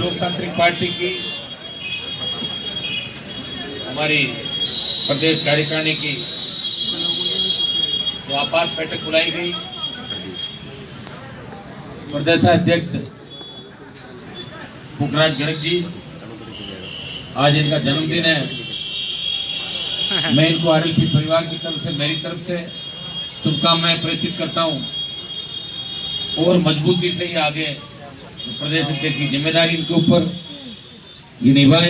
लोकतांत्रिक पार्टी की हमारी प्रदेश कार्यकारिणी की जो आपात बैठक बुलाई गई, प्रदेशाध्यक्ष पुखराज गर्ग जी, आज इनका जन्मदिन है। मैं इनको आरएलपी परिवार की तरफ से, मेरी तरफ से शुभकामनाएं प्रेषित करता हूं और मजबूती से ही आगे प्रदेश अध्यक्ष की जिम्मेदारी इनके ऊपर ये निभाए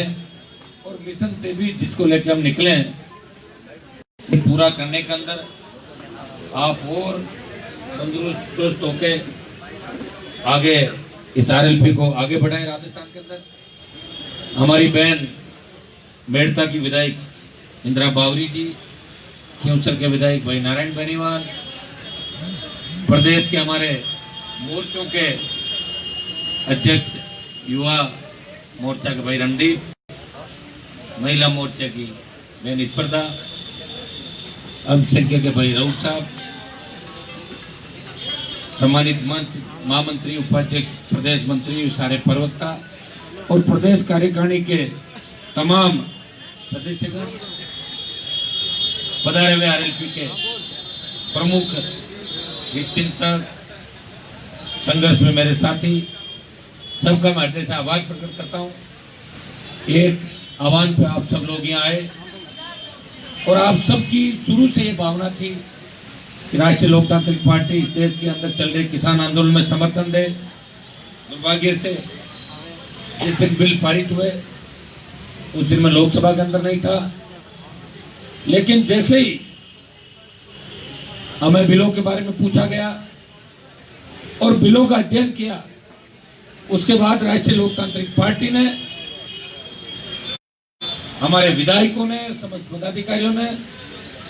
और मिशन से भी जिसको लेकर हम निकले हैं पूरा करने के अंदर आप और तंदुरुस्त स्वस्थ होके आगे इस आरएलपी को आगे बढ़ाएं। राजस्थान के अंदर हमारी बहन मेड़ता की विधायक इंदिरा बावरी जी, खियोसर के विधायक भाई नारायण बेनीवाल, प्रदेश के हमारे मोर्चों के अध्यक्ष युवा मोर्चा के भाई रणदीप, महिला मोर्चा की बहन स्पर्धा, अल्पसंख्यक के भाई राउत साहब, सम्मानित महामंत्री, उपाध्यक्ष, प्रदेश मंत्री, सारे प्रवक्ता और प्रदेश कार्यकारिणी के तमाम सदस्यगण, पधारे हुए आरएलपी के प्रमुख चिंतक, संघर्ष में मेरे साथी, सबका मैं हृदय से आभार प्रकट करता हूं। एक आह्वान पे आप सब लोग यहाँ आए और आप सबकी शुरू से ये भावना थी कि राष्ट्रीय लोकतांत्रिक पार्टी इस देश के अंदर चल रहे किसान आंदोलन में समर्थन दे। दुर्भाग्य से जिस दिन बिल पारित हुए उस दिन मैं लोकसभा के अंदर नहीं था, लेकिन जैसे ही हमें बिलों के बारे में पूछा गया और बिलों का अध्ययन किया, उसके बाद राष्ट्रीय लोकतांत्रिक पार्टी ने, हमारे विधायकों ने, समस्त पदाधिकारियों ने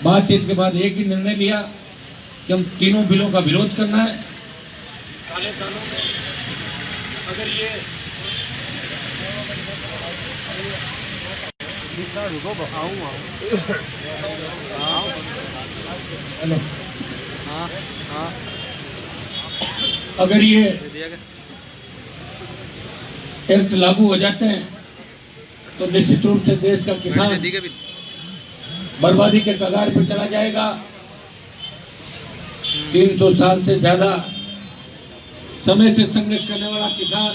बातचीत के बाद एक ही निर्णय लिया कि हम तीनों बिलों का विरोध करना है। काले कानून में अगर ये अगर ये एक्ट लागू हो जाते हैं तो निश्चित रूप से देश का किसान बर्बादी के कगार पर चला जाएगा। 300 साल से ज्यादा समय से संघर्ष करने वाला किसान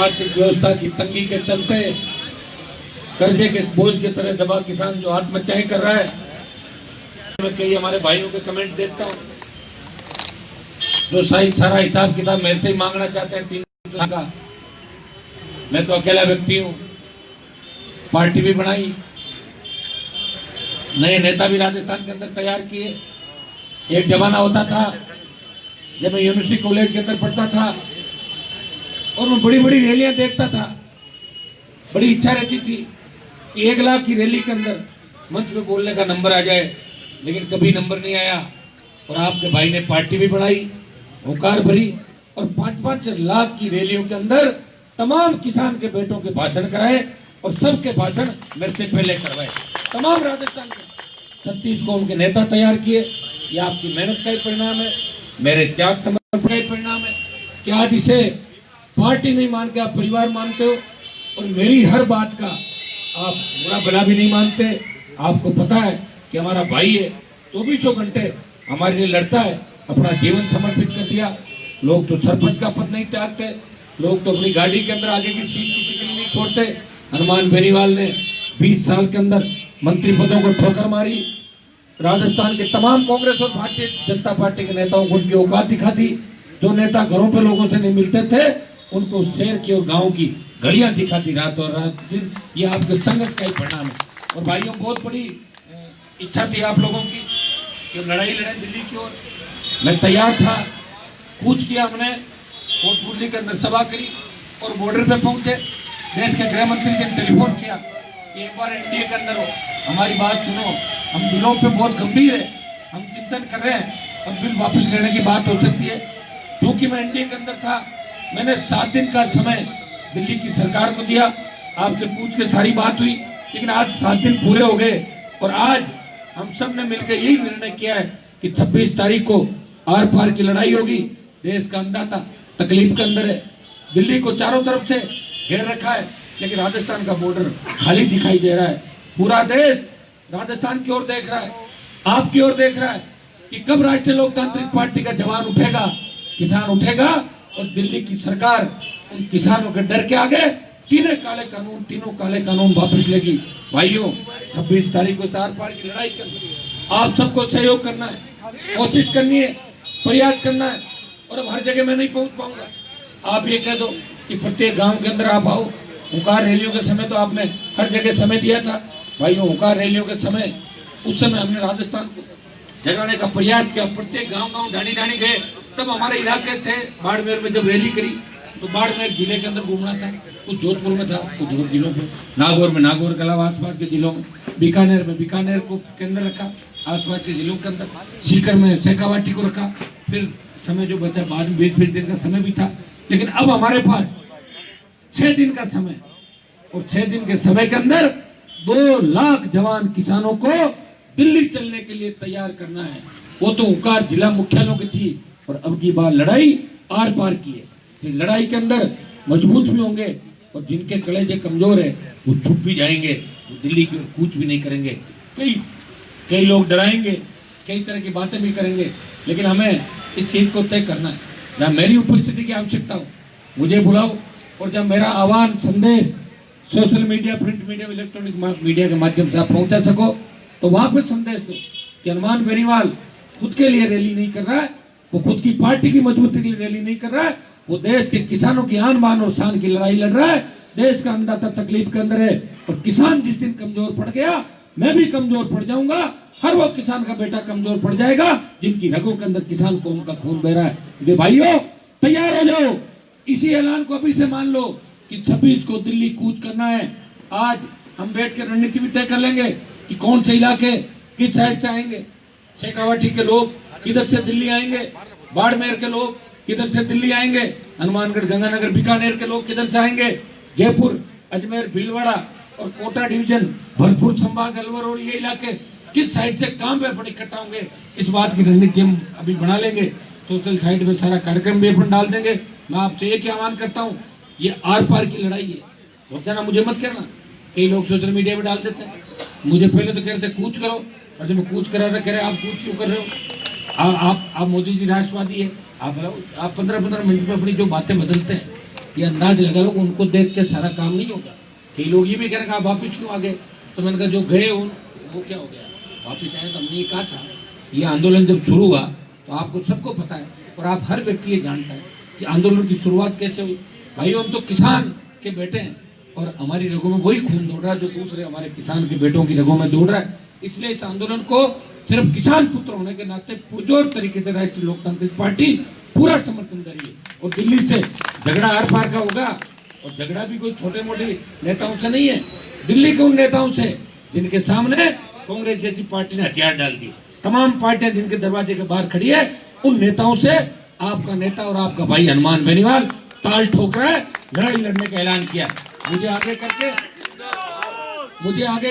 आर्थिक व्यवस्था की तंगी के चलते कर्जे के बोझ की तरह दबा किसान जो आत्महत्याएं कर रहा है। मैं कई हमारे भाइयों के कमेंट देखता हूं जो सारा हिसाब किताब मेरे से ही मांगना चाहते हैं 300 का। मैं तो अकेला व्यक्ति हूं, पार्टी भी बनाई, नए नेता भी राजस्थान के अंदर तैयार किए। एक जमाना होता था जब मैं यूनिवर्सिटी कॉलेज के अंदर पढ़ता था और मैं बड़ी बड़ी रैलियां देखता था, बड़ी इच्छा रहती थी कि 1 लाख की रैली के अंदर मंच पे बोलने का नंबर आ जाए, लेकिन कभी नंबर नहीं आया। और आपके भाई ने पार्टी भी बनाई, होकार भरी और 5-5 लाख की रैलियों के अंदर तमाम किसान के बेटों के भाषण कराए और सबके भाषण मेरे से पहले करवाए। तमाम राजस्थान के 36 कौम के नेता तैयार किए। ये आपकी मेहनत का ही परिणाम है, मेरे त्याग समर्पण का ही परिणाम है कि आज इसे पार्टी नहीं मान के आप परिवार मानते हो और मेरी हर बात का आप बुरा भला भी नहीं मानते। आपको पता है कि हमारा भाई है, 24 घंटे हमारे लिए लड़ता है, अपना जीवन समर्पित कर दिया। लोग तो सरपंच का पद नहीं त्यागते, लोग तो अपनी गाड़ी के अंदर आगे की सीट किसी के लिए नहीं छोड़ते। हनुमान बेनीवाल ने 20 साल के अंदर मंत्री पदों को ठोकर मारी। राजस्थान के तमाम कांग्रेस और भारतीय जनता पार्टी के नेताओं को उनकी औकात दिखा दी। जो नेता घरों पे लोगों से नहीं मिलते थे उनको शहर की और गांव की घड़ियां दिखा दी, रात और रात दिन। ये आपके संघर्ष का ही परिणाम है। और भाइयों, बहुत बड़ी इच्छा थी आप लोगों की कि लड़ाई लड़े दिल्ली की ओर। मैं तैयार था, कूच किया हमने, कोटपुरली के अंदर सभा करी और बॉर्डर पे पहुंचे। देश के गृह मंत्री ने टेलीफोन किया कि एक बार एनडीए के अंदर हो, हमारी बात सुनो, हम बिलों पे बहुत गंभीर है, हम चिंतन कर रहे हैं और बिल वापस लेने की बात हो सकती है। क्योंकि मैं एनडीए के अंदर था, मैंने 7 दिन का समय दिल्ली की सरकार को दिया। आपसे पूछ के सारी बात हुई, लेकिन आज 7 दिन पूरे हो गए और आज हम सब ने मिलकर यही निर्णय किया है कि 26 तारीख को आर पार की लड़ाई होगी। देश का अंदाता तकलीफ के अंदर है, दिल्ली को चारों तरफ से घेर रखा है, लेकिन राजस्थान का बॉर्डर खाली दिखाई दे रहा है। पूरा देश राजस्थान की ओर देख रहा है, आपकी ओर देख रहा है कि कब राष्ट्रीय लोकतांत्रिक पार्टी का जवान उठेगा, किसान उठेगा और दिल्ली की सरकार उन किसानों के डर के आगे तीनों काले कानून वापस लेगी। भाइयों, 26 तारीख को चार पार की लड़ाई करनी है, आप सबको सहयोग करना है, कोशिश करनी है, प्रयास करना है। और अब हर जगह मैं नहीं पहुंच पाऊंगा, आप ये कह दो कि प्रत्येक गांव के अंदर आप आओ। हुंकार रैलियों के समय तो आपने हर जगह समय दिया था। भाइयों, हुंकार रैलियों के समय उस समय हमने राजस्थान को जगाने का प्रयास किया, प्रत्येक गांव ढाणी गए। तब हमारे इलाके थे, बाड़मेर में जब रैली करी तो बाड़मेर जिले के अंदर घूमना था, कुछ जोधपुर में था, कुछ दूर जिलों में, नागौर में नागौर के अलावा आसपास के जिलों में, बीकानेर में बीकानेर को केंद्र रखा, आसपास के जिलों के अंदर, सीकर में शेखावाटी को रखा। फिर समय जो बचा बाद में 20 दिन का समय भी था, लेकिन अब हमारे पास 6 दिन का समय, और 6 दिन के समय के अंदर 2 लाख जवान किसानों को दिल्ली चलने के लिए तैयार करना है। वो तो हुंकार जिला मुख्यालयों की थी, और अब की बार लड़ाई आर पार की है। इस लड़ाई के अंदर मजबूत भी होंगे, और जिनके कलेजे कमजोर है वो छुप भी जाएंगे, वो दिल्ली की ओर कूच भी नहीं करेंगे। कई लोग डराएंगे, कई तरह की बातें भी करेंगे, लेकिन हमें इस चीज को तय करना है। जहाँ मेरी उपस्थिति की आवश्यकता हो मुझे बुलाओ, और जब मेरा आह्वान संदेश social media, print media, electronic media के माध्यम से आप पहुंचा सको, तो वहां पर संदेश दो कि हनुमान बेनीवाल खुद के लिए रैली नहीं कर रहा है, वो खुद की पार्टी की मजबूती के लिए रैली नहीं कर रहा है, वो देश के किसानों की आन बान और शान की लड़ाई लड़ रहा है। देश का अन्नदाता तकलीफ के अंदर है, और किसान जिस दिन कमजोर पड़ गया मैं भी कमजोर पड़ जाऊंगा। हर वो किसान का बेटा कमजोर पड़ जाएगा जिनकी रगों के अंदर किसान कौम का खून बह रहा है। भाइयों, तैयार हो जाओ, इसी ऐलान को अभी से मान लो कि 26 को दिल्ली कूच करना है। आज हम बैठ के रणनीति भी तय कर लेंगे कि कौन से इलाके किस साइड से आएंगे। शेखावाटी के लोग किधर से दिल्ली आएंगे, बाड़मेर के लोग किधर से दिल्ली आएंगे, हनुमानगढ़, गंगानगर, बीकानेर के लोग किधर से आएंगे, जयपुर, अजमेर, भीलवाड़ा और कोटा डिवीजन, भरतपुर संभाग, अलवर और ये इलाके किस साइड से काम पे अपन इकट्ठा होंगे, इस बात की रणनीति हम अभी बना लेंगे। सोशल साइड में सारा कार्यक्रम भी अपन डाल देंगे। मैं आपसे एक ही आह्वान करता हूँ, ये आर पार की लड़ाई है, बहुत जाना मुझे मत करना। कई लोग सोशल मीडिया में डाल देते हैं, मुझे पहले तो कहते कूच करो, और जब मैं कूच करा था कह रहे आप कूच क्यों कर रहे हो, आप मोदी जी राष्ट्रवादी है, आप 15-15 मिनट में अपनी जो बातें बदलते हैं, ये अंदाज लगा लो उनको देख के सारा काम नहीं होगा। कई लोग ये भी कह रहे हैं आप वापिस क्यों आ गए, तो मैंने कहा जो गए वो क्या हो गया, वापिस आए तो हमने ये कहा था। ये आंदोलन जब शुरू हुआ तो आपको सबको पता है, और आप हर व्यक्ति ये जानता है कि आंदोलन की शुरुआत कैसे हुई। भाइयों, हम तो किसान के बेटे हैं, और हमारी रगों में वही खून दौड़ रहा है जो दूसरे हमारे किसान के बेटों की रगों में दौड़ रहा है। इसलिए इस आंदोलन को सिर्फ किसान पुत्र होने के नाते पुरजोर तरीके से राष्ट्रीय लोकतांत्रिक पार्टी पूरा समर्थन करेगी, और दिल्ली से झगड़ा आर पार का होगा, और झगड़ा भी कोई छोटे मोटे नेताओं से नहीं है, दिल्ली के उन नेताओं से जिनके सामने कांग्रेस जैसी पार्टी ने हथियार डाल दिए। तमाम पार्टियां जिनके दरवाजे के बाहर खड़ी है, उन नेताओं से आपका नेता और आपका भाई हनुमान बेनीवाल ताल ठोक रहा है, लड़ाई लड़ने का ऐलान किया। मुझे आगे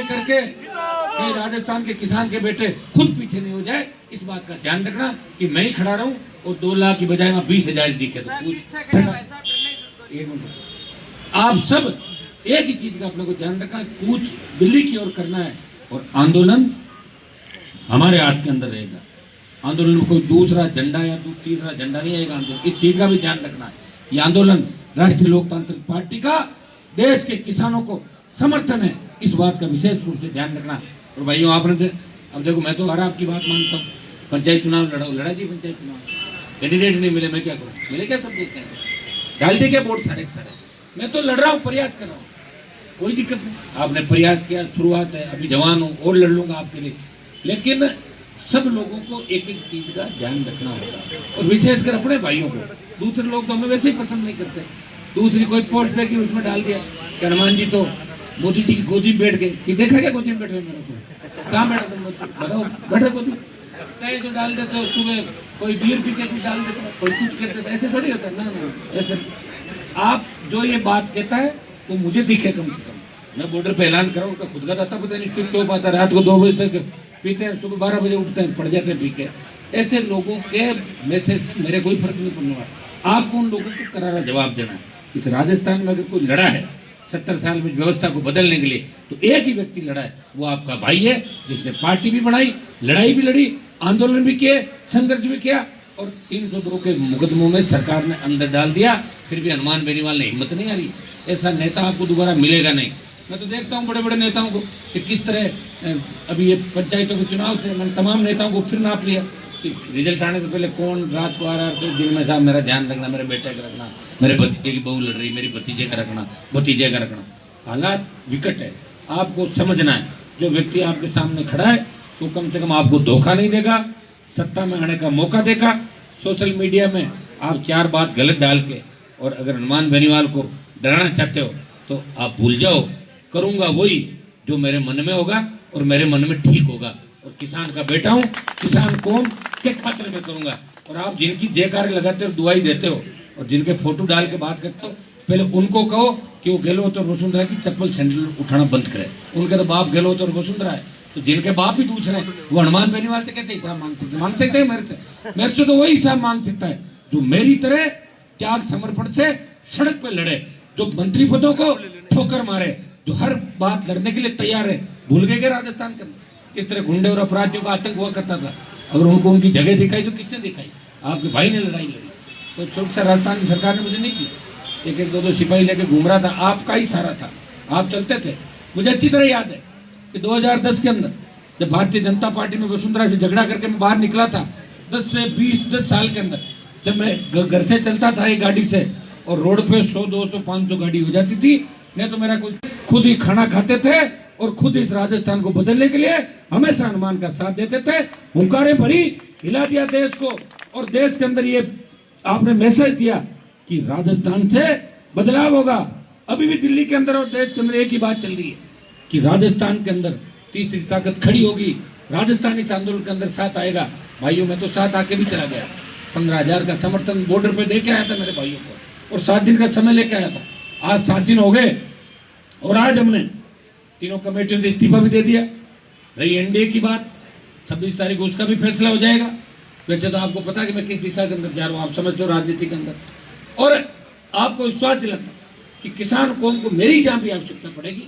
करके कई राजस्थान के किसान के बेटे खुद पीछे नहीं हो जाए, इस बात का ध्यान रखना कि मैं ही खड़ा रहूं, और 2 लाख की बजाय 20,000 दिखे तो आप सब एक ही चीज का अपने को ध्यान रखना, कूच दिल्ली की ओर करना है, और आंदोलन हमारे हाथ के अंदर रहेगा। आंदोलन में कोई दूसरा झंडा या तीसरा झंडा नहीं आएगा। आंदोलन इस चीज का भी ध्यान रखना है, ये आंदोलन राष्ट्रीय लोकतांत्रिक पार्टी का देश के किसानों को समर्थन है, इस बात का विशेष रूप से ध्यान रखना। और भाइयों, आपने अब देखो, मैं तो हर आपकी बात मानता हूँ, पंचायत चुनाव लड़ा जी, पंचायत चुनाव कैंडिडेट नहीं मिले, मैं क्या करूँ, मिले क्या, सब देखते हैं, डाल दी क्या वोट सारे, मैं तो लड़ रहा हूँ, प्रयास कर रहा हूँ, कोई दिक्कत नहीं। आपने प्रयास किया, शुरुआत है, अभी जवान हूँ और लड़ लूंगा आपके लिए, लेकिन सब लोगों को एक एक चीज का ध्यान रखना होगा, और विशेषकर अपने भाइयों को। दूसरे लोग तो हमें वैसे ही पसंद नहीं करते, दूसरी कोई पोस्ट देखी उसमें डाल दिया कि हनुमान जी तो मोदी जी की गोदी में बैठ गए, कि देखा क्या गोदी में बैठे मेरे को, कहाँ बैठा तुम बताओ, बैठे गोदी, चाहे तो डाल देते हो, सुबह कोई बीर पी के कुछ डाल देते हो, कोई कुछ कहते हो, ऐसे थोड़ी होता है ना। ऐसे आप जो ये बात कहता है वो मुझे दिखे कम से कम, मैं बॉर्डर पे ऐलान कराऊँ, उनका खुद का दाता पता नहीं फिर क्यों पाता, रात को 2 बजे तक पीते हैं, सुबह 12 बजे उठते हैं, पड़ जाते हैं पी के। ऐसे लोगों के मैसेज मेरे कोई फर्क नहीं पड़ने वाला, आपको उन लोगों को करारा जवाब देना है। इस राजस्थान में अगर कोई लड़ा है 70 साल में व्यवस्था को बदलने के लिए, तो एक ही व्यक्ति लड़ा है, वो आपका भाई है, जिसने पार्टी भी बनाई, लड़ाई भी लड़ी, आंदोलन भी किए, संघर्ष भी किया, और 302 के मुकदमों में सरकार ने अंदर डाल दिया, फिर भी हनुमान बेनीवाल ने हिम्मत नहीं आ रही। ऐसा नेता आपको दोबारा मिलेगा नहीं। मैं तो देखता हूँ बड़े बड़े नेताओं को कि किस तरह, अभी ये पंचायतों के चुनाव थे, मैंने तमाम नेताओं को फिर नाप लिया कि रिजल्ट आने से पहले कौन रात को आ रहा है, दिन में साहब मेरा ध्यान रखना, मेरे बेटे का रखना, मेरे भतीजे की बहू लड़ रही, मेरी भतीजे का रखना, भतीजे का रखना। हालात विकट है, आपको समझना है। जो व्यक्ति आपके सामने खड़ा है वो कम से कम आपको धोखा नहीं देगा, सत्ता में आने का मौका देगा। सोशल मीडिया में आप 4 बात गलत डाल के, और अगर हनुमान बेनीवाल को डराना चाहते हो तो आप भूल जाओ, करूंगा वही जो मेरे मन में होगा और मेरे मन में ठीक होगा, और किसान का बेटा हूँ, किसान कौम के खातिर में करूंगा। और आप जिनकी जयकार लगाते हो, दुआई देते हो, और जिनके फोटो डाल के बात करते हो, पहले उनको कहो कि वो गहलोत और वसुंधरा की चप्पल सैंडल उठाना बंद करे। उनके तो बाप गहलोत और वसुंधरा है, तो जिनके बाप ही दूसरे हैं, वो हनुमान बेनीवाल से कैसे हिसाब मांग सकते हैं? मेरे से तो वही हिसाब मांग सकता है जो मेरी तरह त्याग समर्पण से सड़क पे लड़े, जो मंत्री पदों को ठोकर मारे, जो हर बात लड़ने के लिए तैयार है। भूल गए कि राजस्थान के अंदर किस तरह गुंडे और अपराधियों का आतंक हुआ करता था? अगर उनको उनकी जगह दिखाई तो किसने दिखाई? आपके भाई ने लड़ाई लड़ी। तो सुरक्षा राजस्थान की सरकार ने मुझे नहीं की, एक 2 सिपाही लेके घूम रहा था, आपका ही सारा था, आप चलते थे। मुझे अच्छी तरह याद है कि 2010 के अंदर जब भारतीय जनता पार्टी में वसुंधरा से झगड़ा करके मैं बाहर निकला था, 10 साल के अंदर, जब मैं घर से चलता था एक गाड़ी से, और रोड पे 100, 200, 500 गाड़ी हो जाती थी, नहीं तो मेरा कोई, खुद ही खाना खाते थे और खुद इस राजस्थान को बदलने के लिए हमेशा हनुमान का साथ देते थे। हुंकारे भरी, हिला दिया देश को, और देश के अंदर ये आपने मैसेज दिया कि राजस्थान से बदलाव होगा। अभी भी दिल्ली के अंदर और देश के अंदर एक ही बात चल रही है कि राजस्थान के अंदर तीसरी ताकत खड़ी होगी, राजस्थान इस आंदोलन के अंदर साथ आएगा। भाइयों, मैं तो साथ आके भी चला गया, 15,000 का समर्थन बॉर्डर पे दे के आया था मेरे भाइयों को, और 7 दिन का समय लेके आया था। आज 7 दिन हो गए, और आज हमने तीनों कमेटियों से इस्तीफा भी दे दिया। रही एनडीए की बात, 26 तारीख को उसका भी फैसला हो जाएगा। वैसे तो आपको पता है कि मैं किस दिशा के अंदर जा रहा हूँ, आप समझते हो राजनीति के अंदर। और आपको विश्वास दिलाता कि किसान कौम को मेरी जहां भी आवश्यकता पड़ेगी,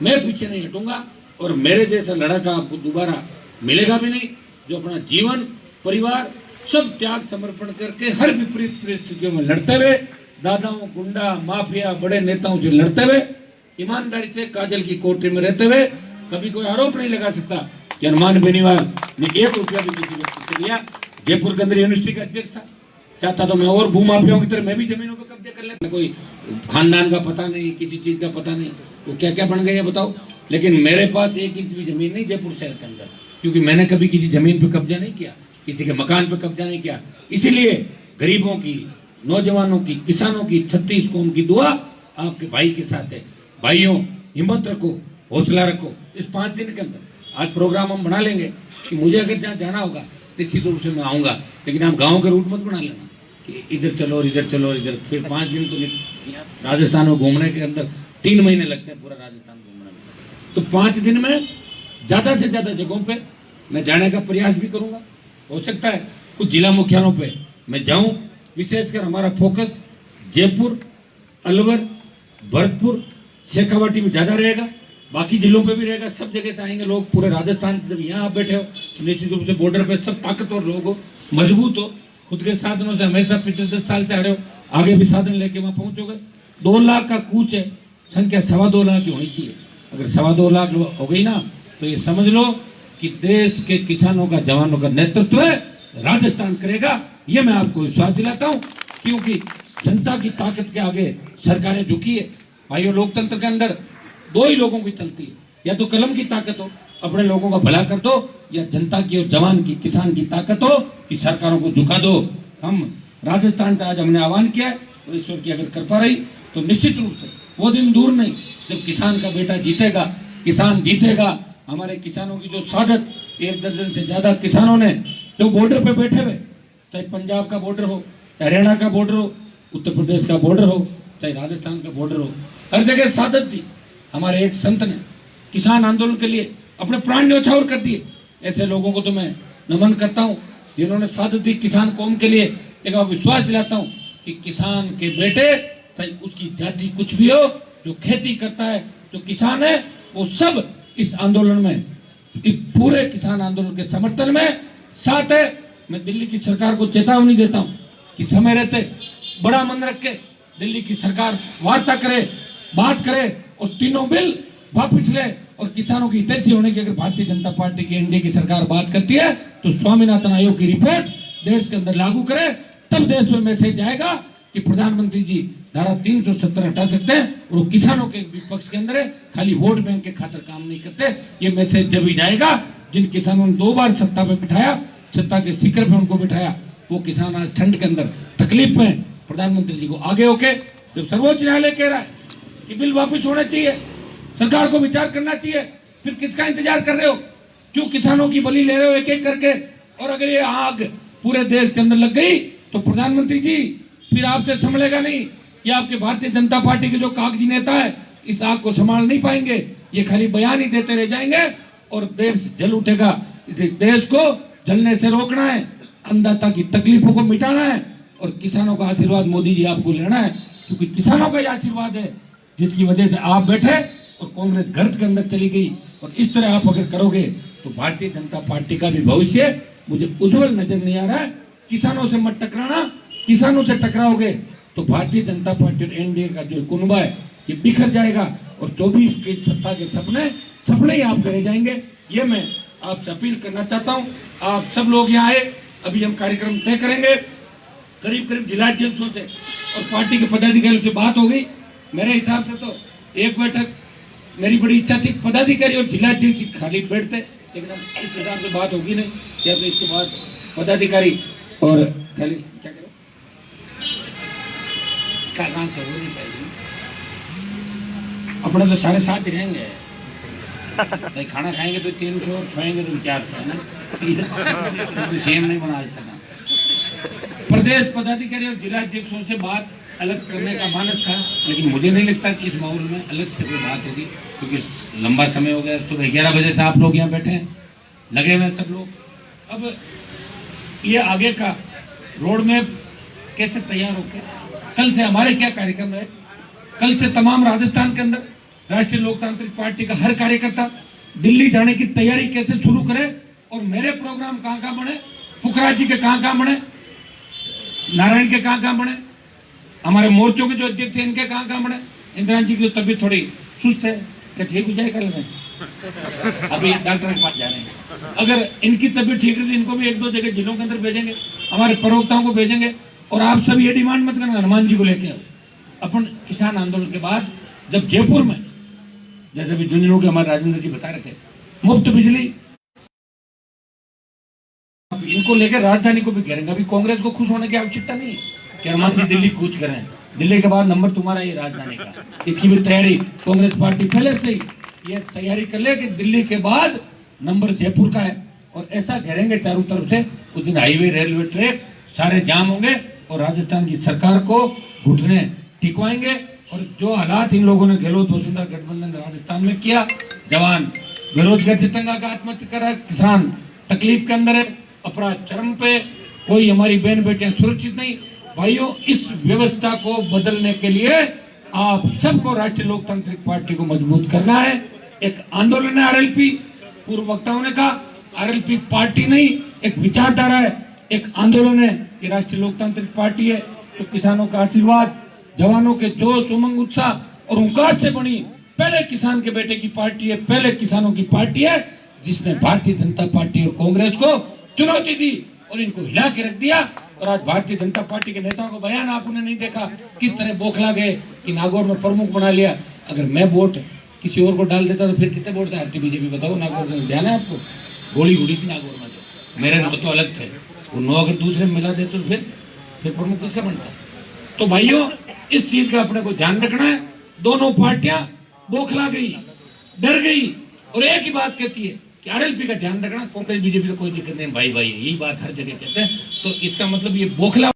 मैं पीछे नहीं हटूंगा, और मेरे जैसा लड़का आपको दोबारा मिलेगा भी नहीं, जो अपना जीवन, परिवार सब त्याग समर्पण करके हर विपरीत परिस्थितियों में लड़ते हुए, दादाओं, गुंडा, माफिया, बड़े नेताओं से लड़ते हुए, ईमानदारी से काजल की कोठरी में रहते हुए, कभी कोई आरोप नहीं लगा सकता कि हनुमान बेनीवाल ने 1 रुपया भी किसी व्यक्ति से लिया। जयपुर के अंदर यूनिवर्सिटी का अध्यक्ष था, चाहता तो मैं और भूमाफियाओं की तरह मैं भी जमीनों पे कब्जे कर लेता। कोई खानदान का पता नहीं, किसी चीज का पता नहीं, वो क्या क्या बन गए बताओ। लेकिन मेरे पास 1 इंच भी जमीन नहीं जयपुर शहर के अंदर, क्योंकि मैंने कभी किसी जमीन पे कब्जा नहीं किया, किसी के मकान पे कब्जा नहीं किया। इसीलिए गरीबों की, नौजवानों की, किसानों की, 36 कौम की दुआ आपके भाई के साथ है। भाइयों, हिम्मत रखो, हौसला रखो। इस 5 दिन के अंदर आज प्रोग्राम हम बना लेंगे कि मुझे अगर जहाँ जाना होगा निश्चित रूप से मैं आऊंगा, लेकिन आप गाँव के रूट मत बना लेना कि इधर चलो और इधर चलो और इधर। फिर 5 दिन तो राजस्थान में घूमने के अंदर 3 महीने लगते हैं पूरा राजस्थान घूमने में। तो 5 दिन में ज्यादा से ज्यादा जगहों पे मैं जाने का प्रयास भी करूंगा। हो सकता है कुछ जिला मुख्यालयों पे मैं जाऊं, विशेषकर हमारा फोकस जयपुर, अलवर, भरतपुर, शेखावाटी में ज्यादा रहेगा, बाकी जिलों पे भी रहेगा। सब जगह से आएंगे लोग, पूरे राजस्थान से। जब यहाँ आप बैठे हो तो निश्चित रूप से बॉर्डर पे सब ताकतवर लोग हो, मजबूत हो, खुद के साधनों से हमेशा पिछले 10 साल से आ रहे हो, आगे भी साधन लेके वहां पहुंचोगे। 2 लाख का कूच है, संख्या 2.25 लाख की होनी चाहिए। अगर 2.25 लाख हो गई ना, तो ये समझ लो कि देश के किसानों का, जवानों का नेतृत्व राजस्थान करेगा। ये मैं आपको विश्वास दिलाता हूँ, क्योंकि जनता की ताकत के आगे सरकारें झुकी है। भाइयों, लोकतंत्र के अंदर 2 ही लोगों की चलती है, या तो कलम की ताकत हो, अपने लोगों का भला कर दो, या जनता की और जवान की, किसान की ताकत हो कि सरकारों को झुका दो। हम राजस्थान से आज हमने आह्वान किया है, और ईश्वर की अगर कृपा रही तो निश्चित रूप से वो दिन दूर नहीं जब किसान का बेटा जीतेगा, किसान जीतेगा। हमारे किसानों की जो सादत, 1 दर्जन से ज्यादा किसानों ने जो बॉर्डर पे बैठे हुए, चाहे पंजाब का बॉर्डर हो, हरियाणा का बॉर्डर हो, उत्तर प्रदेश का बॉर्डर हो, चाहे राजस्थान का बॉर्डर हो, हर जगह सादत दी। हमारे एक संत ने किसान आंदोलन के लिए अपने प्राण न्यौछावर कर दिए। ऐसे लोगों को तो मैं नमन करता हूँ जिन्होंने सादत दी किसान कौम के लिए। एक विश्वास दिलाता हूँ कि किसान के बेटे चाहे उसकी जाति कुछ भी हो, जो खेती करता है, जो किसान है, वो सब इस आंदोलन में, इस पूरे किसान आंदोलन के समर्थन में साथ है। मैं दिल्ली की सरकार को चेतावनी देता हूं कि समय रहते बड़ा मन रख के दिल्ली की सरकार वार्ता करे, बात करे और तीनों बिल वापस ले और किसानों की हितैषी होने की अगर भारतीय जनता पार्टी की एनडीए की सरकार बात करती है तो स्वामीनाथन आयोग की रिपोर्ट देश के अंदर लागू करे, तब देश में मैसेज जाएगा कि प्रधानमंत्री जी धारा 370 हटा सकते हैं और वो किसानों के विपक्ष के अंदर है, खाली वोट बैंक के खातिर काम नहीं करते। ये मैसेज जब ही जाएगा, जिन किसानों ने 2 बार सत्ता पे बिठाया, सत्ता के शिखर पे उनको बिठाया, वो किसान आज ठंड के अंदर तकलीफ में प्रधानमंत्री जी को आगे होके, जब सर्वोच्च न्यायालय कह रहा है कि बिल वापस होना चाहिए, सरकार को विचार करना चाहिए, फिर किसका इंतजार कर रहे हो? क्यों किसानों की बलि ले रहे हो एक एक करके? और अगर ये आग पूरे देश के अंदर लग गई तो प्रधानमंत्री जी फिर आपसे संभलेगा नहीं। ये आपके भारतीय जनता पार्टी के जो कागजी नेता है इस आग को संभाल नहीं पाएंगे, ये खाली बयान ही देते रह जाएंगे और देश जल उठेगा। इस देश को जलने से रोकना है, अन्नदाता की तकलीफों को मिटाना है और किसानों का आशीर्वाद मोदी जी आपको लेना है, क्योंकि किसानों का ही आशीर्वाद है जिसकी वजह से आप बैठे और कांग्रेस गर्त के अंदर चली गई। और इस तरह आप अगर करोगे तो भारतीय जनता पार्टी का भी भविष्य मुझे उज्जवल नजर नहीं आ रहा है। किसानों से मत टकराना, किसानों से टकराओगे तो भारतीय जनता पार्टी और एनडीए का जो कुनबा है ये बिखर जाएगा और 24 के सत्ता के सपने ही आप रह जाएंगे। ये मैं आपसे अपील करना चाहता हूँ। आप सब लोग यहाँ आए, अभी हम कार्यक्रम तय करेंगे। करीब करीब जिला अध्यक्षों से और पार्टी के पदाधिकारियों से बात हो गई। मेरे हिसाब से तो एक बैठक, मेरी बड़ी इच्छा थी पदाधिकारी और जिला अध्यक्ष खाली बैठते, लेकिन इस हिसाब से बात होगी नहीं। या तो इसके बाद पदाधिकारी और खाली क्या करें, कहाँ से हो नहीं पाएगी। अपने तो 7:30 रहेंगे भाई, खाना खाएंगे तो 300 और सोएंगे तो 400, है ना? तो सेम नहीं बना आज तक। प्रदेश पदाधिकारी और जिला अध्यक्षों से बात अलग करने का मानस था, लेकिन मुझे नहीं लगता कि इस माहौल में अलग से कोई बात होगी, क्योंकि लंबा समय हो गया। सुबह 11 बजे से आप लोग यहाँ बैठे हैं, लगे हुए सब लोग। अब ये आगे का रोड मैप कैसे तैयार होके, कल से हमारे क्या कार्यक्रम है, कल से तमाम राजस्थान के अंदर राष्ट्रीय लोकतांत्रिक पार्टी का हर कार्यकर्ता दिल्ली जाने की तैयारी कैसे शुरू करे और मेरे प्रोग्राम कहाँ कहाँ बने, पुखराज जी के कहाँ कहाँ बने, नारायण के कहाँ कहाँ बने, हमारे मोर्चों के जो अध्यक्ष हैं इनके कहाँ कहाँ बने। इंदिरा जी की तबीयत थोड़ी सुस्त है, क्या ठीक हो जाए कल में? अभी डॉक्टर के पास जा रहे हैं। अगर इनकी तबीयत ठीक है तो इनको भी 1-2 जगह जिलों के अंदर भेजेंगे, हमारे प्रवक्ताओं को भेजेंगे। और आप सब ये डिमांड मत करना हनुमान जी को लेके आओ। अपन किसान आंदोलन के बाद जब जयपुर में, जैसे भी झुंझुनू के हमारे राजेंद्र जी बता रहे थे, मुफ्त बिजली, इनको लेकर राजधानी को भी घेरेंगे। अभी कांग्रेस को खुश होने की आवश्यकता नहीं है कि हनुमान जी दिल्ली कूच करें, दिल्ली के बाद नंबर तुम्हारा ये राजधानी का। इसकी भी तैयारी कांग्रेस पार्टी पहले से ही ये तैयारी कर ले कि दिल्ली के बाद नंबर जयपुर का है, और ऐसा घेरेंगे चारों तरफ से। उस दिन हाईवे, रेलवे ट्रैक सारे जाम होंगे और राजस्थान की सरकार को घुटने टिकवाएंगे। और जो हालात इन लोगों ने गहलोत वसुंधरा गठबंधन राजस्थान में किया, जवान बेरोजगार चितंगा का आत्महत्या करा, किसान तकलीफ के अंदर है, अपराध चरम पे, कोई हमारी बहन बेटियां सुरक्षित नहीं। भाइयों, इस व्यवस्था को बदलने के लिए आप सबको राष्ट्रीय लोकतांत्रिक पार्टी को मजबूत करना है। एक आंदोलन है आरएलपी, पूर्व वक्ताओं ने कहा आरएलपी पार्टी नहीं, एक विचारधारा है, एक आंदोलन है। ये राष्ट्रीय लोकतांत्रिक पार्टी है तो किसानों का आशीर्वाद, जवानों के जोश, उमंग, उत्साह और हुंकार से बनी पहले किसान के बेटे की पार्टी है, पहले किसानों की पार्टी है, जिसने भारतीय जनता पार्टी और कांग्रेस को चुनौती दी और इनको हिला के रख दिया। और आज भारतीय जनता पार्टी के नेताओं को बयान आपने नहीं देखा, किस तरह बौखला गए कि नागौर में प्रमुख बना लिया। अगर मैं वोट किसी और को डाल देता तो फिर कितने वोट थे हारती बीजेपी, बताओ। नागौर में ध्यान है आपको, गोली उड़ी थी नागौर में, जो मेरे तो अलग थे, वो 9 अगर दूसरे में मिला दे तो फिर प्रमुख किससे बनता। तो भाइयों, इस चीज का अपने को ध्यान रखना है। दोनों पार्टियां बौखला गई, डर गई और एक ही बात कहती है कि आरएलपी का ध्यान रखना, कांग्रेस बीजेपी तो कोई दिक्कत नहीं, भाई भाई, यही बात हर जगह कहते हैं। तो इसका मतलब ये बौखला